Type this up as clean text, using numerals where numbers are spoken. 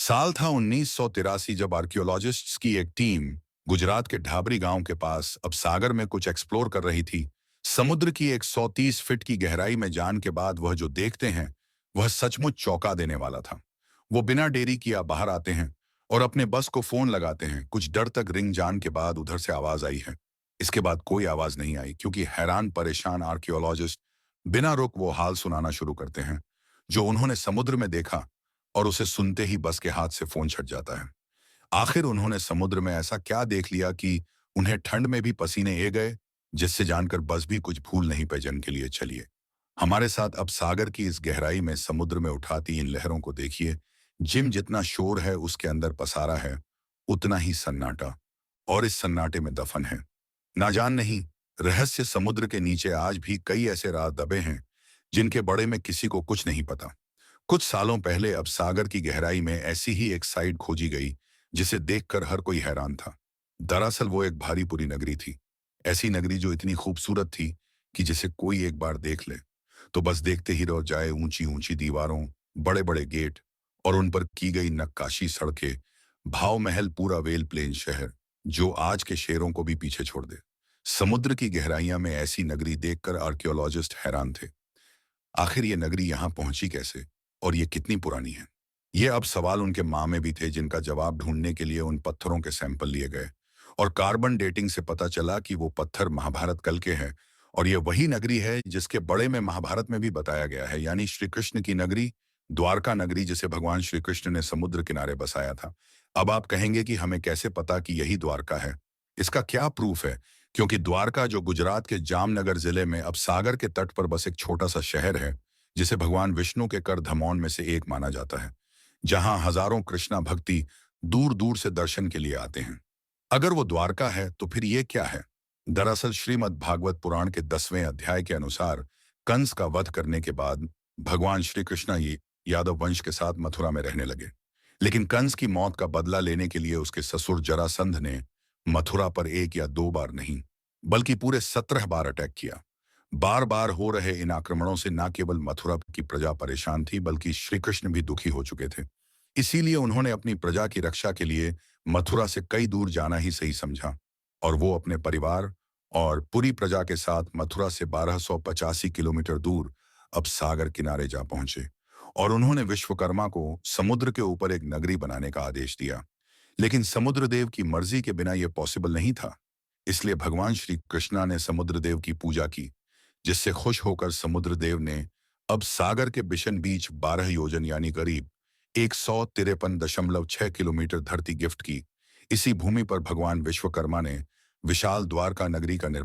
साल था 1983 जब आर्कियोलॉजिस्ट्स की एक टीम गुजरात के ढाबरी गांव के पास अब सागर में कुछ एक्सप्लोर कर रही थी। समुद्र की 130 फीट की गहराई में जान के बाद वह जो देखते हैं वह सचमुच चौंका देने वाला था। वो बिना देरी किया बाहर आते हैं और अपने बस को फोन लगाते हैं। कुछ डर तक रिंग जान के बाद उधर से आवाज आई है। इसके बाद कोई आवाज नहीं आई क्योंकि हैरान परेशान आर्कियोलॉजिस्ट बिना रुक वो हाल सुनाना शुरू करते हैं जो उन्होंने समुद्र में देखा, और उसे सुनते ही बस के हाथ से फोन छट जाता है। आखिर उन्होंने समुद्र में ऐसा क्या देख लिया कि उन्हें ठंड में भी पसीने ए गए, जिससे जानकर बस भी कुछ भूल नहीं पाई। जन के लिए चलिए हमारे साथ अब सागर की इस गहराई में समुद्र में उठाती इन लहरों को देखिए। जिम जितना शोर है उसके अंदर पसारा है, उतना ही सन्नाटा, और इस सन्नाटे में दफन है ना जान नहीं रहस्य। समुद्र के नीचे आज भी कई ऐसे राज दबे हैं जिनके बड़े में किसी को कुछ नहीं पता। कुछ सालों पहले अब सागर की गहराई में ऐसी ही एक साइट खोजी गई जिसे देखकर हर कोई हैरान था। दरअसल वो एक भारी पूरी नगरी थी। ऐसी नगरी जो इतनी खूबसूरत थी कि जिसे कोई एक बार देख ले तो बस देखते ही रह जाए। ऊंची ऊंची दीवारों, बड़े बड़े गेट और उन पर की गई नक्काशी सड़कें, भाव महल, पूरा वेल प्लेन शहर जो आज के शेरों को भी पीछे छोड़ दे। समुद्र की गहराइयां में ऐसी नगरी देखकर आर्कियोलॉजिस्ट हैरान थे। आखिर ये नगरी यहाँ पहुंची कैसे और ये कितनी पुरानी है? ये अब सवाल उनके माँ में भी थे, जिनका जवाब ढूंढने के लिए उन पत्थरों के सैंपल लिए गए और कार्बन डेटिंग से पता चला कि वो पत्थर महाभारत काल के हैं। और ये वही नगरी है जिसके बड़े में महाभारत में भी बताया गया है, यानी श्री कृष्ण की नगरी, द्वारका नगरी, जिसे भगवान श्री कृष्ण ने समुद्र किनारे बसाया था। अब आप कहेंगे कि हमें कैसे पता कि यही द्वारका है? इसका क्या प्रूफ है? क्योंकि द्वारका जो गुजरात के जामनगर जिले में अब सागर के तट पर बस एक छोटा सा शहर है, जिसे भगवान विष्णु के कर धमौन में से एक माना जाता है, जहां हजारों कृष्णा भक्ति दूर दूर से दर्शन के लिए आते हैं। अगर वो द्वारका है तो फिर ये क्या है? दरअसल श्रीमद् भागवत पुराण के 10वें अध्याय के अनुसार कंस का वध करने के बाद भगवान श्री कृष्ण ये यादव वंश के साथ मथुरा में रहने लगे। लेकिन कंस की मौत का बदला लेने के लिए उसके ससुर जरासंध ने मथुरा पर एक या दो बार नहीं बल्कि पूरे 17 बार अटैक किया। बार बार हो रहे इन आक्रमणों से न केवल मथुरा की प्रजा परेशान थी बल्कि श्री कृष्ण भी दुखी हो चुके थे। इसीलिए उन्होंने अपनी प्रजा की रक्षा के लिए मथुरा से कई दूर जाना ही सही समझा, और वो अपने परिवार और पूरी प्रजा के साथ मथुरा से 1285 किलोमीटर दूर अब सागर किनारे जा पहुंचे। और उन्होंने विश्वकर्मा को समुद्र के ऊपर एक नगरी बनाने का आदेश दिया। लेकिन समुद्रदेव की मर्जी के बिना यह पॉसिबल नहीं था। इसलिए भगवान श्री कृष्णा ने समुद्रदेव की पूजा की, जिससे खुश होकर समुद्रदेव ने अब सागर के बिशन बीच 12 योजन यानी करीब 153.6 किलोमीटर धरती गिफ्ट की। इसी भूमि पर भगवान विश्वकर्मा ने विशाल द्वारका नगरी का निर्माण